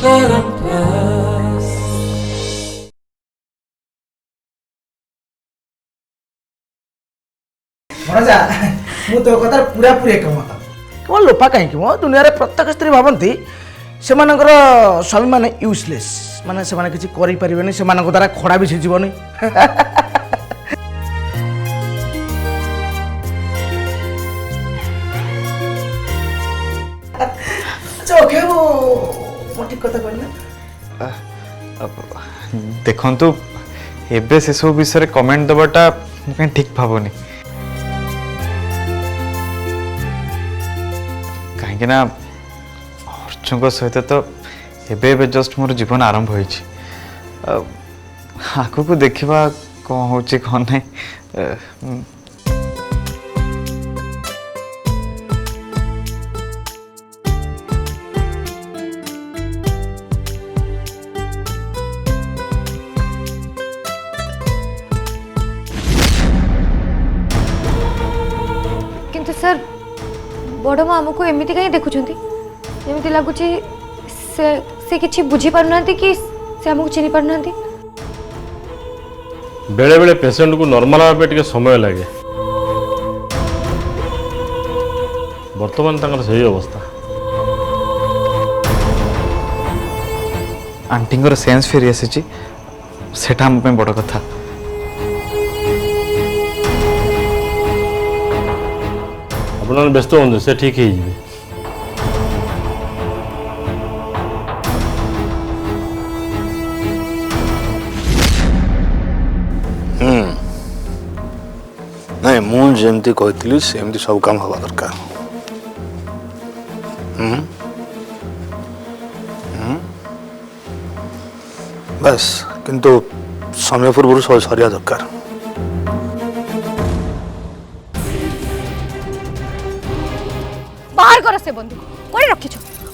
मनजा मु तो कथा पूरा पूरी एकमत केवल लोपा कहीं मो दुनिया रे प्रत्येक स्त्री भावती से स्वामी माने यूजलेस माने से किसी करि परिबेनी से द्वारा खड़ा भी जीवनी अच्छा ओके वो ठीक कथा कहना देखंतु एबे से सब विषय कमेंट दबाटा कहीं ठीक भावनी कहीं ना अर्जुन सहित तो एबे जस्ट मोर जीवन आरंभ हो आग को देखा कौन हो कौन नहीं किंतु सर बड़ माँ आमको एमती कहीं देखुंट एमती लगुच से किसी बुझी पारना कि से आमको चिन्ह पारना बेले बेले पेशेंट को नॉर्मल भाव टे समय लगे बर्तमान सही अवस्था आंटी सेन्स फेरी आसी सेटा हम बड़ कथा आप व्यस्त हूँ से ठीक है नहीं मुझे कहती सेमती सब काम हवा दरकार बस किंतु समय पूर्व सरिया दरकार बाहर करो से बंदूक कोई रखी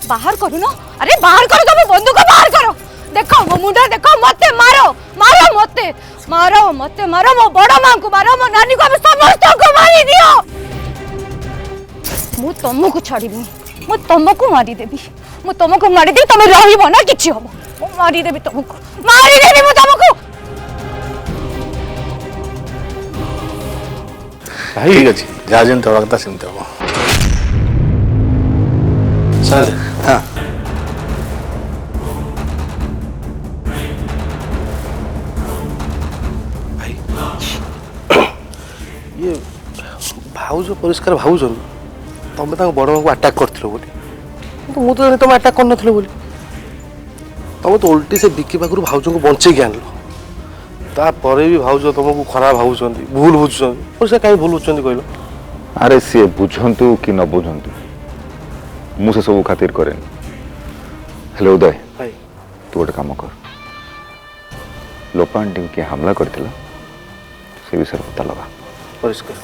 बाहर करू ना अरे बाहर करो तुम बंदूक बाहर करो देखो मो मुंडा देखो मते मारो मारो मते मारो मते मारो मो बड़ मां को मारो मो नानी को समस्त को मारी दियो मु तुमको छाड़ीबी मु तुमको मारी देबी मु तुमको मारी देबी तुम रहिबो ना किछि हो मु मारी देबी तुमको मारी देबी मु तुमको ठीक अच्छे जहाँ जमी थोड़ा कथा सेमती हम सर हाँ भाई ये भाउज परिष्कार भाउज तुम बड़ को अटाक कर मुझे तुम अटाक कर तुम तो उल्टी से बिकी पाखु भाउज को बंचे आन तापर भी भाउज तुमको खराब भावुं भूल बुझुं और से कहीं भूल बुझुं कहल अरे सी बुझंतु कि न बुझंतु मुझे सब खातिर करे हेलो उदय भाई तू गोटे काम कर लोपा आंटी किए हमला करथिला से विषय पता लगा परिष्कार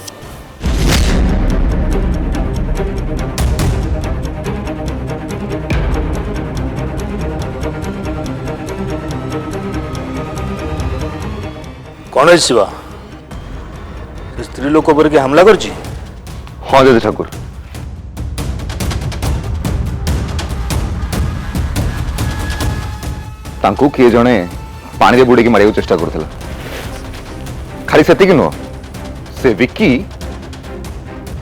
कौन है शिवा स्त्री लोक पर के हमला करची हाँ जदि ठाकुर तांकू किए जने पानी रे बुड़े मारिया चेष्टा करथिला खाली सेति कि नुह से विकी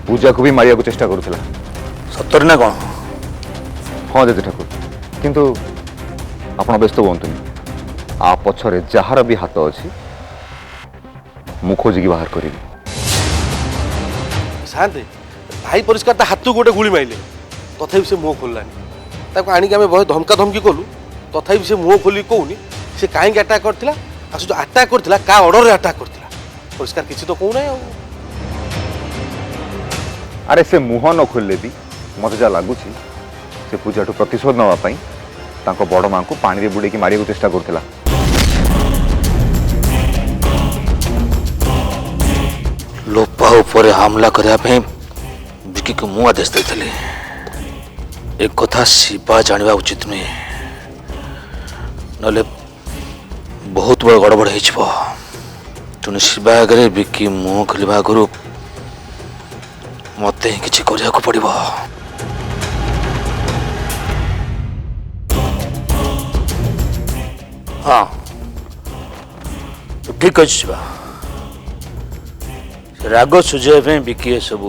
पूजा को भी मारिया चेष्टा करथिला सत्तर ना कौन हाँ जदि ठाकुर किंतु आपण व्यस्त हुअंतुनी आ पछरे जहार भी हाथ अछि मु खोजिकी बाहर करी शांत भाई परिष्कार हाथ गोटे गुली मारे तथा से मुह खोललानी आनिक आम बहुत धमका धमकी कलु तथा से मुह खोल कहूनी से कहीं अटाक करथिला आ जो अटाक करथिला का ऑर्डर रे अटाक करथिला परिष्कार किसी तो कहूना अरे से मुह न खोलले भी मत जा लगुच से पूजा प्रतिशोध नापी बड़ माँ को पानी बुड़े मारिया चेष्टा करथिला लोपा उपर हमला करने विकी को मु आदेश देती एक कथा शिवा जाना उचित नुहे नले बहुत बड़ गड़बड़ हो तेणु शिवा आगे विकी मुह खोलवा आगु मत ही किसी करने पड़ो हाँ तो ठीक अच्छे शिवा राग सुझाव बिकी ए सब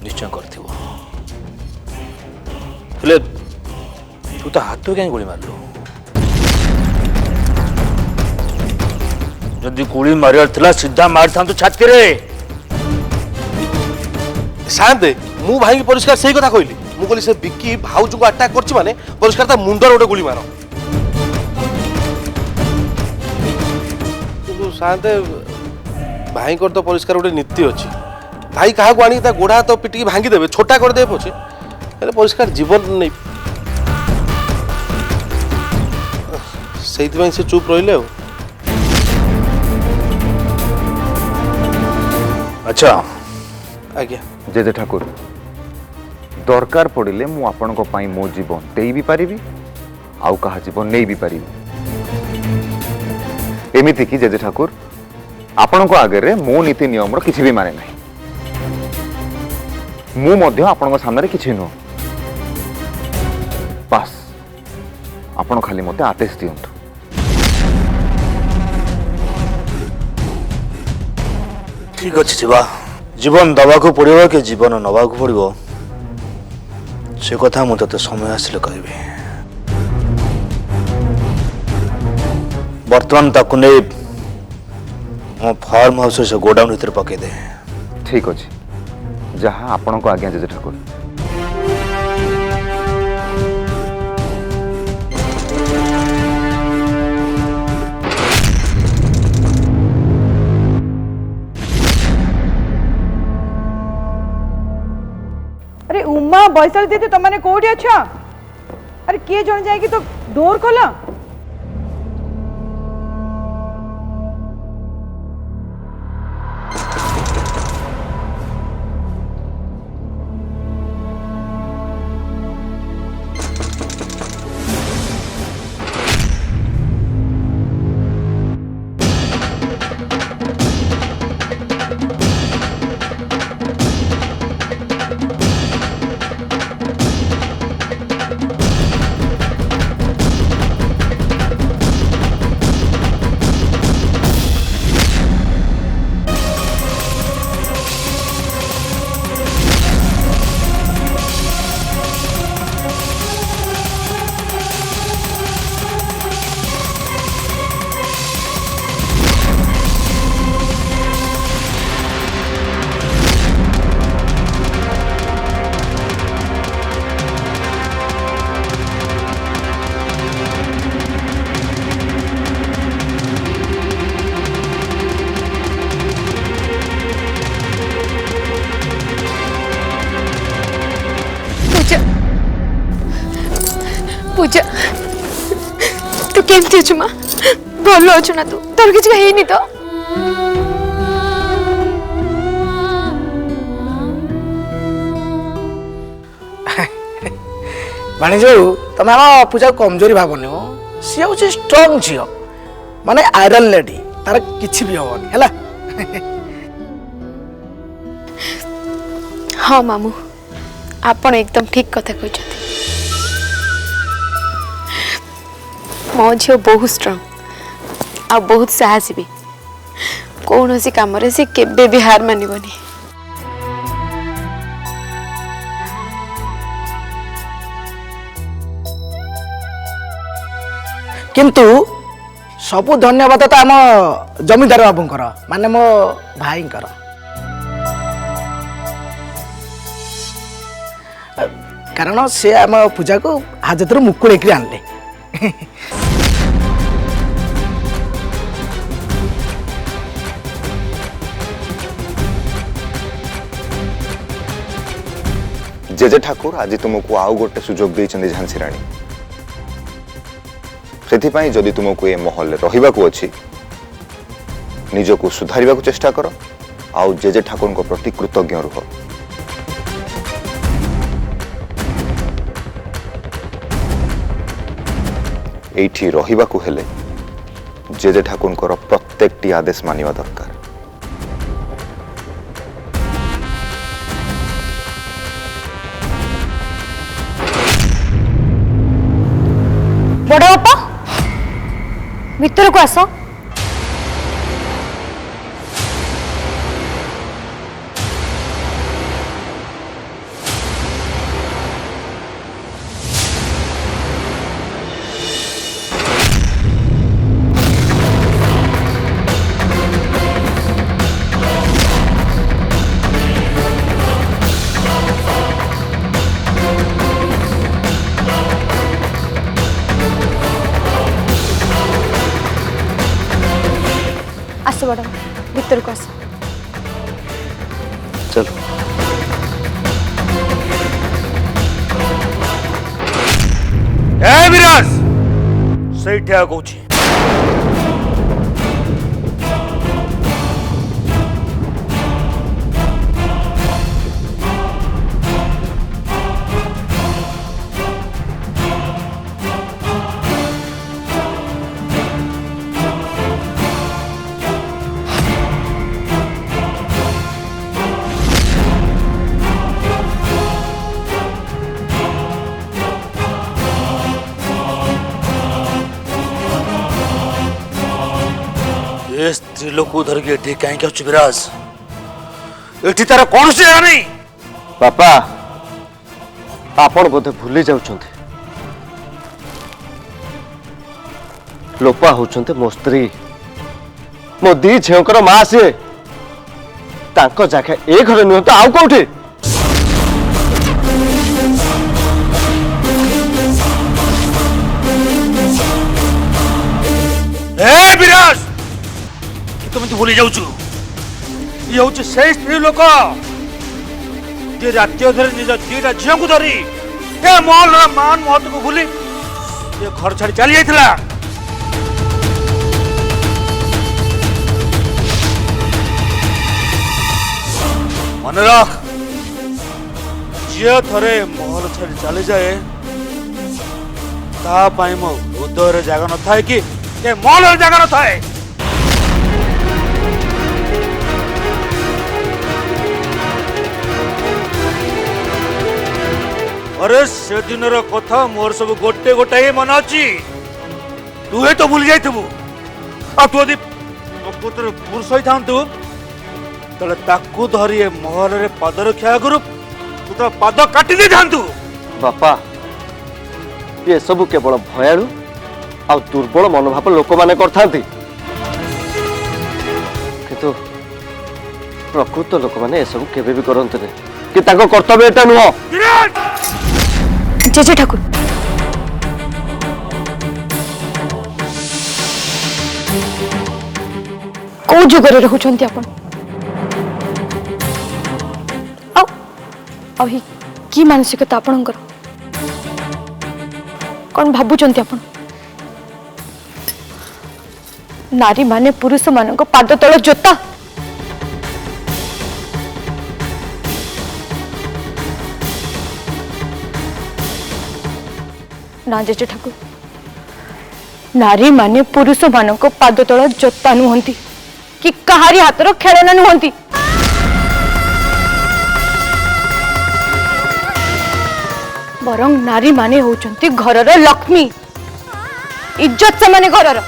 निश्चय कर तू तो हाथ कहीं गोली मारलु जदि गोली मारियार थिला सीधा मार था तो छाती रे शांत मु भाई परिष्कार सही कथा कहली मु कहली से बिक्की भाउज को अटैक करछि माने परिष्कार ता मुंडर गोटे गोली मारो किंतु शांत भाई कर तो परिष्कार गोटे नीति अछि भाई कहा को आनी ता गोड़ा तो पिटी भांगी देबे छोटा कर देबे पछे अरे परिष्कार जीवन नहीं सही से चुप रहिले हो अच्छा आज्ञा जेजे ठाकुर दरकार पड़िले मु आपनको पाई मो जीवन देई भी पारिबी आउ कहा जीवन नहीं भी पारिबी एमिति कि जेजे ठाकुर आपनको आगे रे मो नीति नियम रो किछि भी माने नाही मु मध्य आपनको सामने रे किछि नो बस आपण खाली मते आदेश दियंतु ठीक अच्छे शिवा जीवन दबा को पड़ो कि जीवन नवा को पड़ो से कथा मु ते समय आसिले कहबी बर्तमान ताकु ने मो फार्म हाउस से गोडाउन भीतर पके दे ठीक अछि जहाँ आपनको आज्ञा जेजे ठाकुर अरे उमा बैसल दीदी तुम मैंने कोठी अच्छा अरे किए जन जाएगी तो डोर खोला पूजा तू केमती अच्छु माँ भल अच्छु ना तू तोर किसी है तो भाणीजू तुम आम पूजा कमजोरी भावनी हो सी हूँ स्ट्रंग झील माने आयरन लेडी तार किसी भी हेनी है हाँ मामू आपण एकदम ठीक कथा कहते मो झी बहुत स्ट्रंग आ बहुत साहसी भी कौन सी कम से केबे भी हार मानबनी किंतु सबु धन्यवाद तो आम जमीदार बाबूंकर माने मो भाईंकर कारण से आम पूजा को हाजत मुकुड़े आनले जेजे ठाकुर आज तुमको आउ गोटे सुजोग देइछन्ति झांसी रानी सेथिपाई जदि तुमको ए महल रहिबाकू अछि निजको सुधारिबाकू चेष्टा कर आउ जेजे ठाकुर को प्रति कृतज्ञ रुह एठी रहिबाकू हेले जेजे ठाकुर को प्रत्येकटी आदेश मानिबा दरकार बड़ बापा भीतर को आस। आस बड़ भीतर को आस। चलो ए विराज सही ठिया कहूँ ए स्त्री लोक धरिक एठी कहीं आसु विराज एठी तार कौन से नहीं बापा आपण बोधे भूली जाउछन्ते लोपा होउछन्ते मो स्त्री मो दी झेउकर मां से तांको जाके ए घर नुह तो आउ कोठी ए विराज तुम भूली जाऊछु ये हूँ से स्त्री लोक जे राति अधर निज दीटा झील को धरी ए महल मान महत्व को भूली ये घर छाड़ी चली जाइथिला मन रख जे थरे महल छाड़ी चली जाए ता पाई मो हृदय जगह न थाए कि ए महल जगह न थाए अरे से दिन कथा मोर सब गोटे गोटे ही मन अच्छी तू ही तो भूली जाइबू आ तू यदि प्रकृतर पुरुष ही था तले ताकू धरी महल रे पाद रक्षा आगु तू तो पाद काटी दे थांतु बापा ये सब केवल भयालु आ दुर्बल मनोभाव लोक माने करथांती किंतु प्रकृत लोक माने ए सब केबे भी करंतने कि ताको कर्तव्य एटा नुह जेजे ठाकुर कौ जुगरे रहुचंती आपण आउ की मानसिकता आपणकर कौन भाबुचंती आपण नारी माने पुरुष मानक पाद तळ जोता ना जेजे ठाकुर नारी माने पुरुष मानक पाद तळ जोता नुहंती कि कहारी हातर खेलना नुहंती बरं नारी माने होचंती घरर लक्ष्मी इज्जत से माने घरर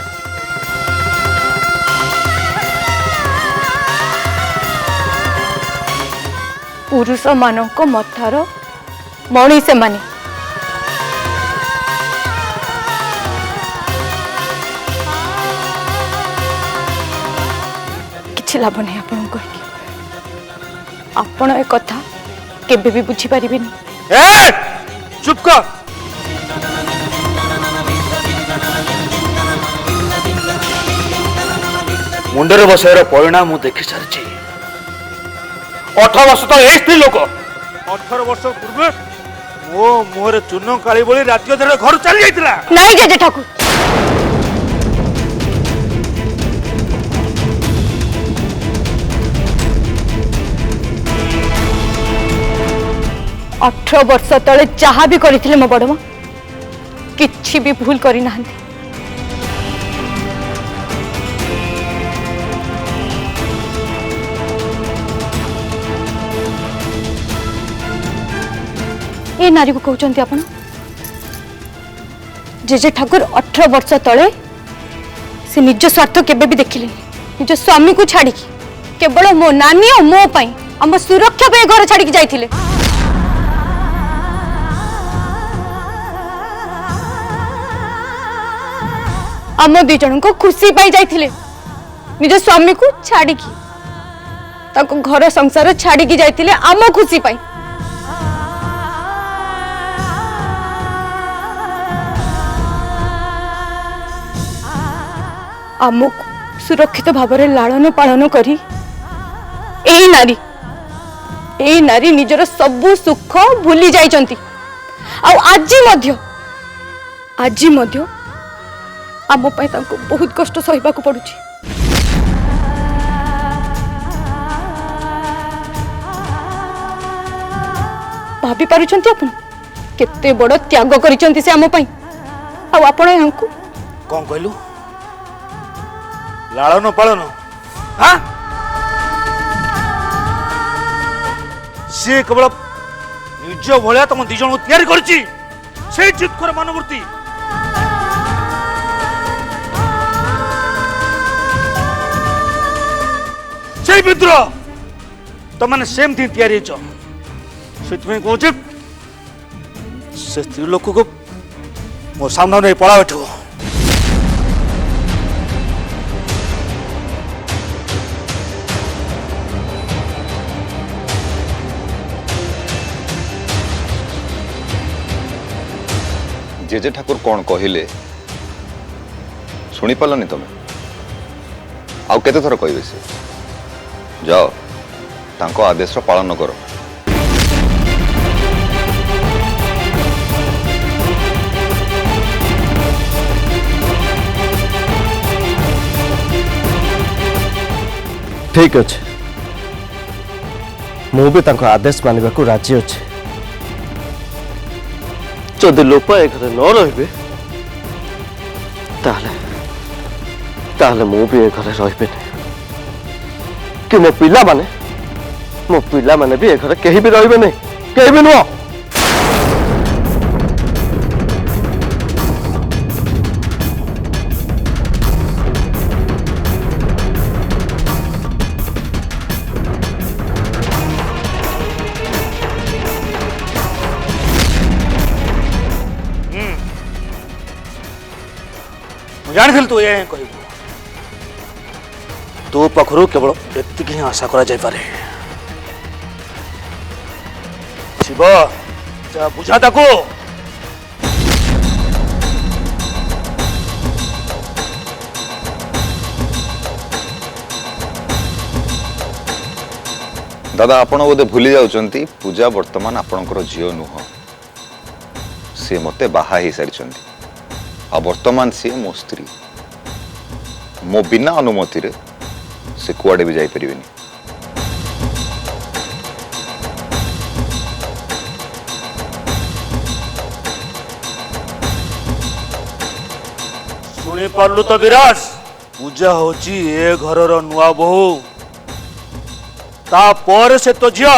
पुरुष मानक मथार मणि से माने किछि लाभ नहीं आपन कहि आपण ए कथा केबे भी बुझी परिबेनी ए चुप कर मुंडर बसायर परिणाम मु देखि सारछि 18 वर्ष तो ए स्त्री लोक 18 वर्ष पूर्व मो मोहरे चूर्ण काली बोली राति अधर घर चली जाइतिला नहीं जेजे ठाकुर 18 वर्ष तले जहाँ भी करथिले मो बड़ मां किछि भी भूल करी नाहंती ए नारी को कहउचंती आपण जेजे ठाकुर 18 वर्ष तले से निज स्वार्थ केबे भी देखिले निज स्वामी को छाड़ी केवल मो नानी और मो पाई आम सुरक्षा पे घर छाड़ी जाइथिले। आम दी जन को खुशी पाई जाइथिले निज स्वामी को छाड़ी ताको घर संसार छाड़ी जाइथिले आम खुशी पाई। आमको सुरक्षित भाव में लालन पालन करी एई नारी निजर सबु सुख भूली जाइचंती। आज मध्य आम पाई तांको बहुत कष्ट सहिबा को पड़ुची। भाभी पारुचंती अपन केते बड़ त्याग करिचंती से आम पाई आपण यांकु कौन कहलु लालन पालन हाँ सी केवल निज भाया तुम दिज तैयारी करछि से चितकर मनोवृत्ति से विद्रोह तुमने सेम थी तैयारी से कौच से स्त्री लोक को मो सामने नहीं पड़ा बैठो। जेजे ठाकुर कौन कहले शुणी पालनी तुम आउ केते थर कहबे से जाओ तांको आदेश पालन करो। ठीक अच्छे मु भी तांको आदेश मानिबा को राजी अच्छे। जदि लोपा ए घरे न रहिबे ताहले मु भी ए घरे रहिबे कि मो पिला माने भी ए घरे कहीं भी रहिबे नहीं कहीं भी नुह। जानी तू ये कह तो पाखु केवल एति ही आशा करा जाय पारे। शिव जा बुझा ताको दादा आपण बोधे भूली जाउचंती पूजा वर्तमान आपणकर झियो नुह से मते बाहा ही सारिचंती आ वर्तमान सी मो स्त्री मो बिना अनुमति रे से कुआडे भी जाई परिबेनी। सुनी पारलु तो विराज पूजा होची ए घरर नुआ बहु ता पर से तो झियो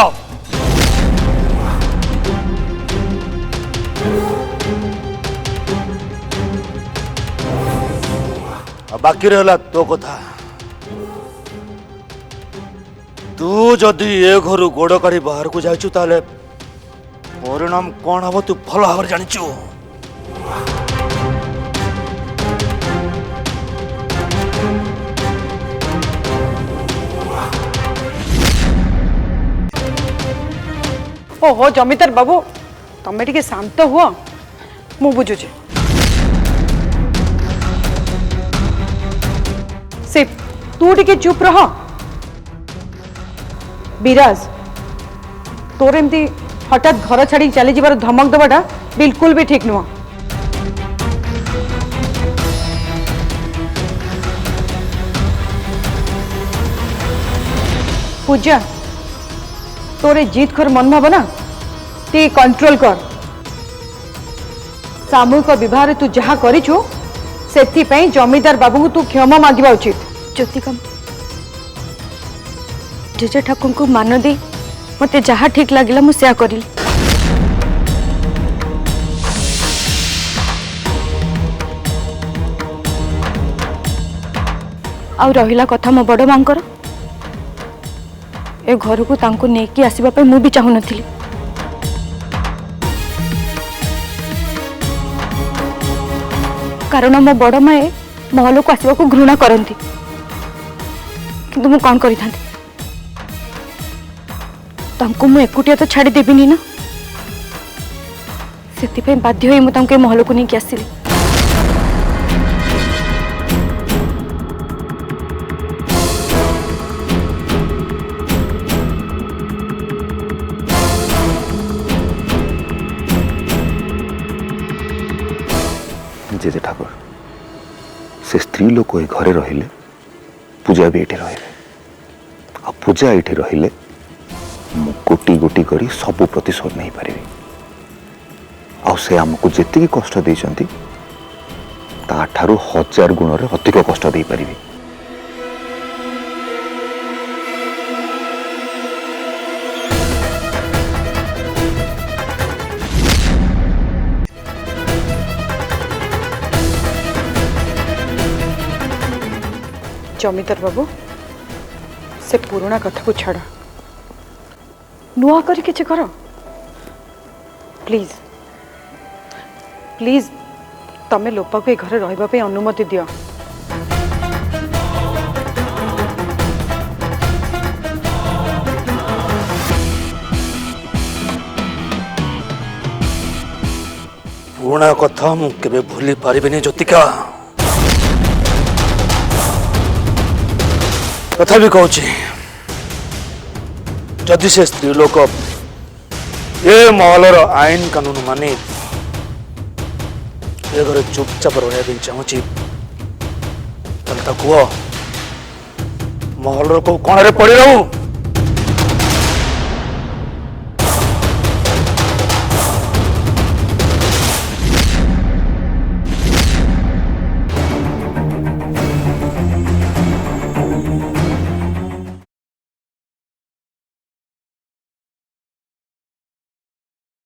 बाकी रहला तो कथा तू जदि ए घर गोड़ काढ़ी बाहर को जाइछु ताले परिणाम कौन हम तू भल भाव जानिछु। ओहो जमीदार बाबू तमें टिके शांत हुआ मु बुझुचे से तू टिके चुप रह। विराज तोर एमती हठात घर छाड़ी चली जाबार धमक दबाटा बिल्कुल भी ठीक नुह। पूजा तोरे जीत कर मन भावना ती कंट्रोल कर। सामूहिक विवाह तू जहा करिछु सेथि पई जमीदार बाबू को तू क्षमा मांगिबा उचित। ज्योतिका जेजे ठाकुर को मान दे मते जहा ठीक लागिला मु सेया करिली। आउ रहिला कथा मो बड़ मांकर ए घर को तांको नेकी आसीबा पे मु भी चाहू नथिली कारण मो बड़ माए महल को आसवा को घृणा करती किंतु मु कौन करि थांती तांको मु एकुटिया तो छाड़ी देबिनी ना सेति पे बाध्य होई मु तांको महल को नेकी आसिली जेजे ठाकुर से स्त्री लोक ए घरे रहिले पूजा भी एठी रहिले आ पूजा एठी रहिले मु गोटी गोटी करी सब प्रतिशोध नहीं पारिबी आ से हमको जेतिकी कष्ट देइचंती ता ठारू 1000 गुण रे अधिक कष्ट देई पारिबी जमीदार बाबू से पुराना कथा को छाड़ नुआ कर किछि करो प्लीज प्लीज तमे लोपा को घर रहिबा पे अनुमति दियो पुराना कथा मु केबे भूली पारिबिनी ज्योतिका कथा भी कहूँ जदि से स्त्री लोक ये महलर आईन कानून मानी ये घर चुपचाप रहा चाहूँ महलर को कण पड़ी रहू